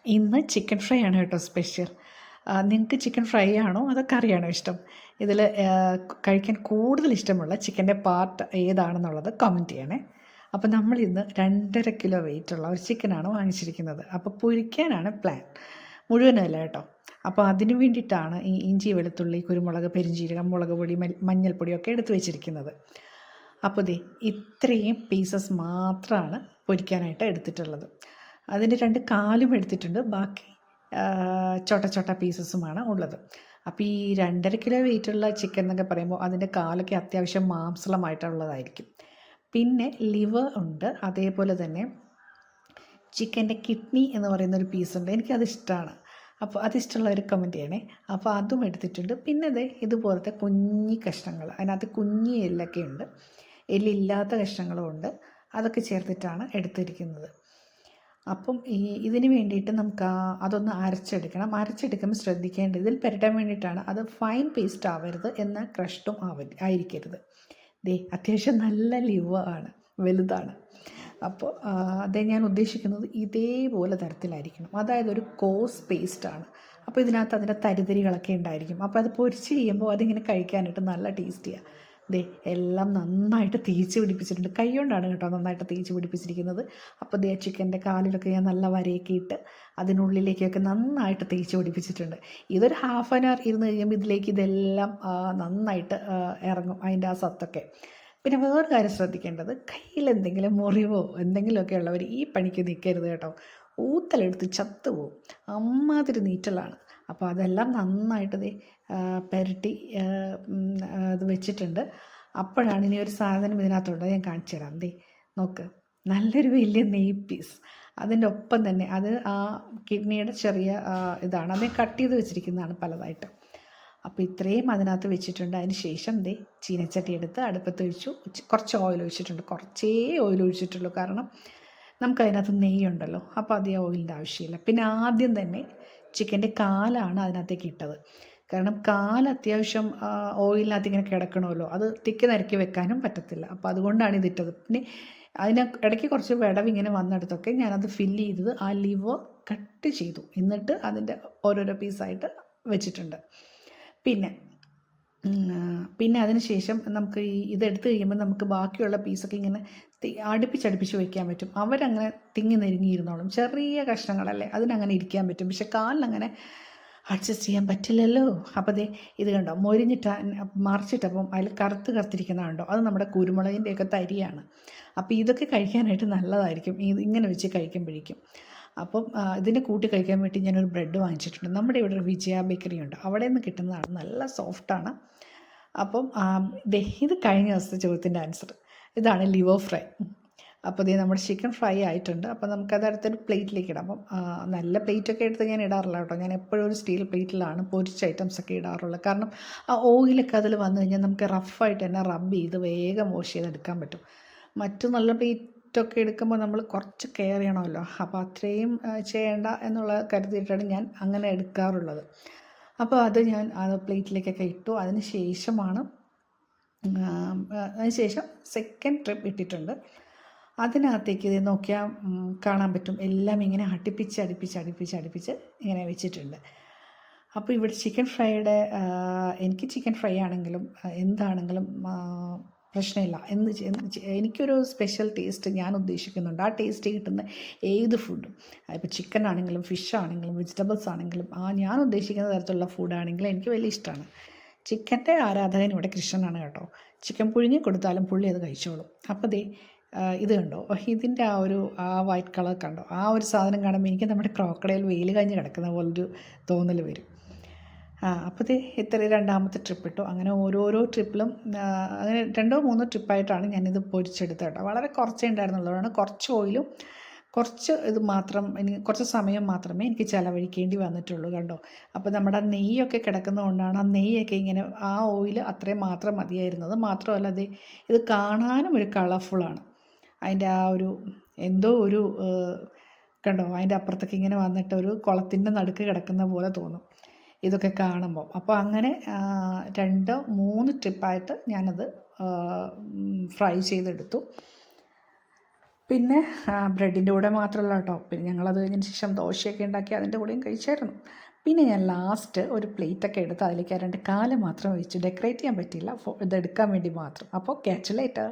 ഇന്ന് chicken fry ആണ് കേട്ടോ സ്പെഷ്യൽ. നിങ്ങൾക്ക് ചിക്കൻ ഫ്രൈ ആണോ അതോ കറിയാണോ ഇഷ്ടം? ഇതിൽ കഴിക്കാൻ കൂടുതൽ ഇഷ്ടമുള്ള ചിക്കൻ്റെ പാർട്ട് ഏതാണെന്നുള്ളത് കമൻറ്റ് ചെയ്യണേ. അപ്പോൾ നമ്മളിന്ന് 2.5 കിലോ വെയിറ്റുള്ള ഒരു ചിക്കനാണ് വാങ്ങിച്ചിരിക്കുന്നത്. അപ്പോൾ പൊരിക്കാനാണ് പ്ലാൻ, മുഴുവനല്ല കേട്ടോ. അപ്പോൾ അതിന് വേണ്ടിയിട്ടാണ് ഈ ഇഞ്ചി, വെളുത്തുള്ളി, കുരുമുളക്, പെരിഞ്ചീരകം, മുളക് പൊടി, മഞ്ഞൾപ്പൊടിയൊക്കെ എടുത്ത് വെച്ചിരിക്കുന്നത്. അപ്പോൾ ദേ ഇത്രയും പീസസ് മാത്രമാണ് പൊരിക്കാനായിട്ട് എടുത്തിട്ടുള്ളത്. അതിൻ്റെ 2 കാലും എടുത്തിട്ടുണ്ട്, ബാക്കി ചോട്ട ചോട്ട പീസസുമാണ് ഉള്ളത്. അപ്പോൾ ഈ 2.5 കിലോ വെയിറ്റുള്ള ചിക്കൻ എന്നൊക്കെ പറയുമ്പോൾ അതിൻ്റെ കാലൊക്കെ അത്യാവശ്യം മാംസളമായിട്ടുള്ളതായിരിക്കും. പിന്നെ ലിവർ ഉണ്ട്, അതേപോലെ തന്നെ ചിക്കൻ്റെ കിഡ്നി എന്ന് പറയുന്നൊരു പീസുണ്ട്, എനിക്കത് ഇഷ്ടമാണ്. അപ്പോൾ അതിഷ്ടമുള്ളവർ കമൻറ്റ് ചെയ്യണേ. അപ്പോൾ അതും എടുത്തിട്ടുണ്ട്. പിന്നെ അതെ ഇതുപോലത്തെ കുഞ്ഞി കഷ്ണങ്ങൾ, അതിനകത്ത് കുഞ്ഞി എല്ലൊക്കെ ഉണ്ട്, എല്ലില്ലാത്ത കഷ്ണങ്ങളും ഉണ്ട്. അതൊക്കെ ചേർത്തിട്ടാണ് എടുത്തിരിക്കുന്നത്. അപ്പം ഇതിന് വേണ്ടിയിട്ട് നമുക്ക് അതൊന്ന് അരച്ചെടുക്കണം. അരച്ചെടുക്കുമ്പോൾ ശ്രദ്ധിക്കേണ്ടത്, ഇതിൽ പുരട്ടാൻ വേണ്ടിയിട്ടാണ്, അത് ഫൈൻ പേസ്റ്റ് ആവരുത്, എന്നാൽ ക്രഷ്ഡും ആയിരിക്കരുത്. ദേ അത്യാവശ്യം നല്ല ലിവർ ആണ്, വലുതാണ്. അപ്പോൾ അതേ ഞാൻ ഉദ്ദേശിക്കുന്നത് ഇതേപോലെ തരത്തിലായിരിക്കണം, അതായത് ഒരു കോസ് പേസ്റ്റാണ്. അപ്പോൾ ഇതിനകത്ത് അതിൻ്റെ തരിതരികളൊക്കെ ഉണ്ടായിരിക്കും. അപ്പോൾ അത് പൊരിച്ച് ചെയ്യുമ്പോൾ അതിങ്ങനെ കഴിക്കാനായിട്ട് നല്ല ടേസ്റ്റിയാണ്. ദേ എല്ലാം നന്നായിട്ട് തേച്ച് പിടിപ്പിച്ചിട്ടുണ്ട്, കൈ കൊണ്ടാണ് കേട്ടോ നന്നായിട്ട് തേച്ച് പിടിപ്പിച്ചിരിക്കുന്നത്. അപ്പോൾ ദേ ചിക്കൻ്റെ കാലിലൊക്കെ ഞാൻ നല്ല വരയൊക്കെ ഇട്ട് അതിനുള്ളിലേക്കൊക്കെ നന്നായിട്ട് തേച്ച് പിടിപ്പിച്ചിട്ടുണ്ട്. ഇതൊരു ഹാഫ് ആൻ അവർ ഇരുന്ന് കഴിയുമ്പോൾ ഇതിലേക്ക് ഇതെല്ലാം നന്നായിട്ട് ഇറങ്ങും, അതിൻ്റെ ആ സത്തൊക്കെ. പിന്നെ വേറൊരു കാര്യം ശ്രദ്ധിക്കേണ്ടത്, കയ്യിൽ എന്തെങ്കിലും മുറിവോ എന്തെങ്കിലുമൊക്കെ ഉള്ളവർ ഈ പണിക്ക് നിൽക്കരുത് കേട്ടോ. ഊത്തലെടുത്ത് ചത്തുപോകും, അമ്മാതിരി നീറ്റലാണ്. അപ്പോൾ അതെല്ലാം നന്നായിട്ട് പുരട്ടി അത് വെച്ചിട്ടുണ്ട്. അപ്പോഴാണ് ഇനി ഒരു സാധനം ഇതിനകത്തുണ്ട്, ഞാൻ കാണിച്ചു തരാം. നോക്ക്, നല്ലൊരു വലിയ നെയ് പീസ്. അതിൻ്റെ ഒപ്പം തന്നെ അത് ആ കിഡ്നിയുടെ ചെറിയ ഇതാണ്, അത് കട്ട് ചെയ്ത് വെച്ചിരിക്കുന്നതാണ് പലതായിട്ട്. അപ്പോൾ ഇത്രയും അതിനകത്ത് വെച്ചിട്ടുണ്ട്. അതിന് ശേഷം ചീനച്ചട്ടി എടുത്ത് അടുപ്പത്ത് ഒഴിച്ചു, കുറച്ച് ഓയിൽ ഒഴിച്ചിട്ടുണ്ട്, കുറച്ചേ ഓയിൽ ഒഴിച്ചിട്ടുള്ളൂ, കാരണം നമുക്കതിനകത്ത് നെയ്യുണ്ടല്ലോ, അപ്പോൾ അധികം ഓയിലിൻ്റെ ആവശ്യമില്ല. പിന്നെ ആദ്യം തന്നെ ചിക്കൻ്റെ കാലാണ് അതിനകത്തേക്ക് ഇട്ടത്, കാരണം കാൽ അത്യാവശ്യം ഓയിലിനകത്ത് ഇങ്ങനെ കിടക്കണമല്ലോ, അത് തിക്കി നിരക്കി വെക്കാനും പറ്റത്തില്ല. അപ്പോൾ അതുകൊണ്ടാണ് ഇതിട്ടത്. പിന്നെ അതിന് ഇടയ്ക്ക് കുറച്ച് വിടവിങ്ങനെ വന്നിടത്തൊക്കെ ഞാനത് ഫില്ല് ചെയ്തത് ആ ലിവർ കട്ട് ചെയ്തു, എന്നിട്ട് അതിൻ്റെ ഓരോരോ പീസായിട്ട് വെച്ചിട്ടുണ്ട്. പിന്നെ അതിന് ശേഷം നമുക്ക് ഇതെടുത്ത് കഴിയുമ്പോൾ നമുക്ക് ബാക്കിയുള്ള പീസൊക്കെ ഇങ്ങനെ അടുപ്പിച്ചടുപ്പിച്ച് വയ്ക്കാൻ പറ്റും. അവരങ്ങനെ തിങ്ങി നെരുങ്ങിയിരുന്നോളും, ചെറിയ കഷ്ണങ്ങളല്ലേ, അതിനങ്ങനെ ഇരിക്കാൻ പറ്റും. പക്ഷെ കാലിനങ്ങനെ അഡ്ജസ്റ്റ് ചെയ്യാൻ പറ്റില്ലല്ലോ. അപ്പോൾ ഇത് കണ്ടോ, മറിച്ചിട്ടപ്പം അതിൽ കറുത്തിരിക്കുന്ന കണ്ടോ, അത് നമ്മുടെ കുരുമുളകിൻ്റെയൊക്കെ തരിയാണ്. അപ്പോൾ ഇതൊക്കെ കഴിക്കാനായിട്ട് നല്ലതായിരിക്കും ഇങ്ങനെ വെച്ച് കഴിക്കുമ്പോഴേക്കും. അപ്പം ഇതിനെ കൂട്ടി കഴിക്കാൻ വേണ്ടി ഞാനൊരു ബ്രെഡ് വാങ്ങിച്ചിട്ടുണ്ട്. നമ്മുടെ ഇവിടെ ഒരു വിജയ ബേക്കറി ഉണ്ട്, അവിടെ നിന്ന് കിട്ടുന്നതാണ്, നല്ല സോഫ്റ്റാണ്. അപ്പം ഇത് കഴിഞ്ഞ ദിവസത്തെ ചോദ്യത്തിൻ്റെ ആൻസർ. ഇതാണ് ലിവർ ഫ്രൈ. അപ്പോൾ നമ്മുടെ ചിക്കൻ ഫ്രൈ ആയിട്ടുണ്ട്. അപ്പോൾ നമുക്കത് അടുത്തൊരു പ്ലേറ്റിലേക്ക് ഇടാം. അപ്പം നല്ല പ്ലേറ്റൊക്കെ എടുത്ത് ഞാൻ ഇടാറില്ല കേട്ടോ, ഞാൻ എപ്പോഴും ഒരു സ്റ്റീൽ പ്ലേറ്റിലാണ് പൊരിച്ച ഐറ്റംസൊക്കെ ഇടാറുള്ളത്. കാരണം ആ ഓയിലൊക്കെ അതിൽ വന്നു കഴിഞ്ഞാൽ നമുക്ക് റഫായിട്ട് തന്നെ റബ്ബ് ചെയ്ത് വേഗം വാഷ് ചെയ്തെടുക്കാൻ പറ്റും. മറ്റു നല്ല പ്ലേറ്റൊക്കെ എടുക്കുമ്പോൾ നമ്മൾ കുറച്ച് കെയർ ചെയ്യണമല്ലോ, അപ്പോൾ അത്രയും ചെയ്യേണ്ട എന്നുള്ള കരുതിയിട്ടാണ് ഞാൻ അങ്ങനെ എടുക്കാറുള്ളത്. അപ്പോൾ അത് ഞാൻ അത് പ്ലേറ്റിലേക്കൊക്കെ ഇട്ടു. അതിന് ശേഷം സെക്കൻഡ് ട്രിപ്പ് ഇട്ടിട്ടുണ്ട്. അതിനകത്തേക്ക് ഇത് നോക്കിയാൽ കാണാൻ പറ്റും, എല്ലാം ഇങ്ങനെ അടുപ്പിച്ച് ഇങ്ങനെ വെച്ചിട്ടുണ്ട്. അപ്പോൾ ഇവിടെ ചിക്കൻ ഫ്രൈയുടെ എനിക്ക് ചിക്കൻ ഫ്രൈ ആണെങ്കിലും എന്താണെങ്കിലും പ്രശ്നമില്ല. എനിക്കൊരു സ്പെഷ്യൽ ടേസ്റ്റ് ഞാൻ ഉദ്ദേശിക്കുന്നുണ്ട്. ആ ടേസ്റ്റ് കിട്ടുന്ന ഏത് ഫുഡും, ഇപ്പോൾ ചിക്കൻ ആണെങ്കിലും ഫിഷ് ആണെങ്കിലും വെജിറ്റബിൾസ് ആണെങ്കിലും ഞാൻ ഉദ്ദേശിക്കുന്ന തരത്തിലുള്ള ഫുഡാണെങ്കിലും എനിക്ക് വലിയ ഇഷ്ടമാണ്. ചിക്കൻ്റെ ആരാധകൻ ഇവിടെ കൃഷ്ണനാണ് കേട്ടോ. ചിക്കൻ പുഴുങ്ങി കൊടുത്താലും പുള്ളി അത് കഴിച്ചോളും. അപ്പോൾ ഇത് കണ്ടോ, ഇതിൻ്റെ ആ വൈറ്റ് കളർ കണ്ടോ, ആ ഒരു സാധനം കാണുമ്പോൾ എനിക്ക് നമ്മുടെ ക്രോക്കഡൈൽ വെയിൽ കഴിഞ്ഞ് കിടക്കുന്ന പോലൊരു തോന്നൽ വരും. അപ്പോൾ ഇത്ര രണ്ടാമത്തെ ട്രിപ്പ് ഇട്ടു. അങ്ങനെ ഓരോരോ ട്രിപ്പിലും അങ്ങനെ 2-3 ട്രിപ്പായിട്ടാണ് ഞാനിത് പൊരിച്ചെടുത്തത് കേട്ടോ. വളരെ കുറച്ചേ ഉണ്ടായിരുന്നുള്ളതാണ്, കുറച്ച് ഓയിലും കുറച്ച് കുറച്ച് സമയം മാത്രമേ എനിക്ക് ചിലവഴിക്കേണ്ടി വന്നിട്ടുള്ളൂ കണ്ടോ. അപ്പോൾ നമ്മുടെ നെയ്യൊക്കെ കിടക്കുന്നതുകൊണ്ടാണ് ആ നെയ്യൊക്കെ ഇങ്ങനെ, ആ ഓയിൽ അത്രയും മാത്രം മതിയായിരുന്നത്. മാത്രമല്ല ഇത് കാണാനും ഒരു കളർഫുള്ളാണ്. അതിൻ്റെ ആ ഒരു എന്തോ ഒരു കണ്ടോ, അതിൻ്റെ അപ്പുറത്തൊക്കെ ഇങ്ങനെ വന്നിട്ട് ഒരു കുളത്തിൻ്റെ നടുക്ക് കിടക്കുന്ന പോലെ തോന്നും ഇതൊക്കെ കാണുമ്പോൾ. അപ്പോൾ അങ്ങനെ 2-3 ട്രിപ്പായിട്ട് ഞാനത് ഫ്രൈ ചെയ്തെടുത്തു. പിന്നെ ബ്രെഡിൻ്റെ കൂടെ മാത്രമല്ല കേട്ടോ, പിന്നെ ഞങ്ങളത് കഴിഞ്ഞതിന് ശേഷം ദോശയൊക്കെ ഉണ്ടാക്കി അതിൻ്റെ കൂടെയും കഴിച്ചായിരുന്നു. പിന്നെ ഞാൻ ലാസ്റ്റ് ഒരു പ്ലേറ്റൊക്കെ എടുത്ത് അതിലേക്ക് 2 കാല് മാത്രം വെച്ച്, ഡെക്കറേറ്റ് ചെയ്യാൻ പറ്റിയില്ല, ഇതെടുക്കാൻ വേണ്ടി മാത്രം. അപ്പോൾ ക്യാച്ച് യു ലേറ്റർ.